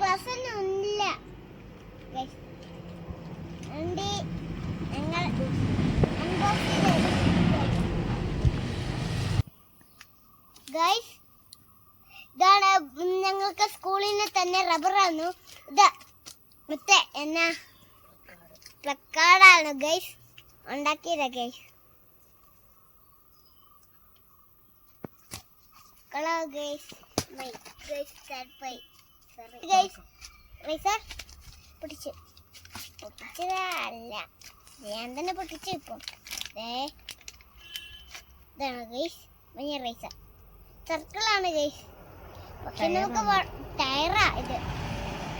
Class ഒന്നുമില്ല guys. ഇതാണ് ഞങ്ങൾക്ക് സ്കൂളിൽ നിന്ന് തന്നെ റബ്ബറാണ്. ഇത് മറ്റേ എന്നാ പ്ലക്കാർഡാണ് ഗൈസ് ഉണ്ടാക്കിയത് guys. Colour guys my guys തർപ്പൈ സോറി ഗൈസ് റൈസർ പൊട്ടിച്ചതല്ല ഞാൻ തന്നെ പൊട്ടിച്ചു. ഇപ്പം ഇതാണ് ഗൈസ് മഞ്ഞ റൈസർ സർക്കിളാണ് ഗൈസ്. പക്ഷെ നമുക്ക് ടയറാ ഇത്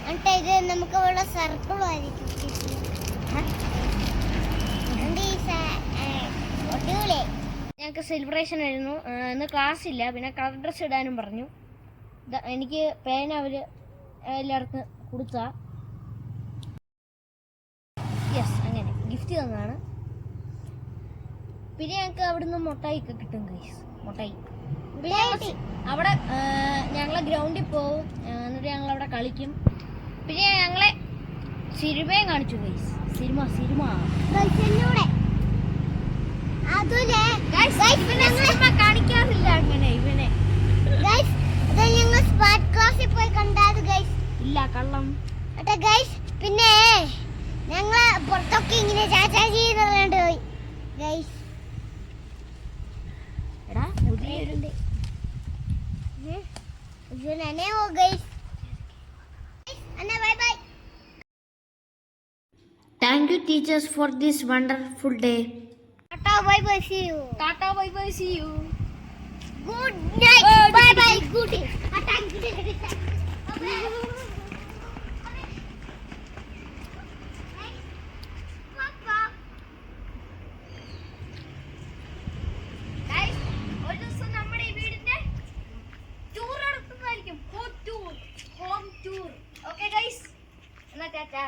എന്നിട്ട് ഇത് നമുക്ക് ഇവിടെ സർക്കിളും ആയിരിക്കും. ഞങ്ങൾക്ക് സെലിബ്രേഷൻ ആയിരുന്നു. ഇന്ന് ക്ലാസ് ഇല്ല. പിന്നെ കളർ ഡ്രസ്സ് ഇടാനും പറഞ്ഞു. എനിക്ക് പേന അവർ എല്ലാവർക്കും കൊടുത്താ യെസ് അങ്ങനെ ഗിഫ്റ്റ് തന്നതാണ്. പിന്നെ ഞങ്ങൾക്ക് അവിടുന്ന് മുട്ടായി ഒക്കെ കിട്ടും ഗൈസ്. മുട്ടായി പിന്നെ അവിടെ ഞങ്ങളെ ഗ്രൗണ്ടിൽ പോവും. എന്നിട്ട് ഞങ്ങളവിടെ കളിക്കും. പിന്നെ ഞങ്ങളെ സിനിമയും കാണിച്ചു ഗൈസ്. സിനിമ കാണിക്കാറില്ല അങ്ങനെ ഇവനെ. സ്മാർട്ട് ക്ലാസ്സിൽ പോയി കണ്ടാത് ഗൈസ്. ഇല്ല കള്ളം. പിന്നെ ഞങ്ങള് പുറത്തൊക്കെ ഇങ്ങനെ ചാച്ചാ ചെയ്തുകൊണ്ട് പോയി ഗൈസ്. എടാ പുതിയൊരുണ്ട്. Thank you teachers for this wonderful day. Tata bye bye see you. Tata bye bye see you. Good night. Bye bye good day. Home tour. Okay guys. Tata.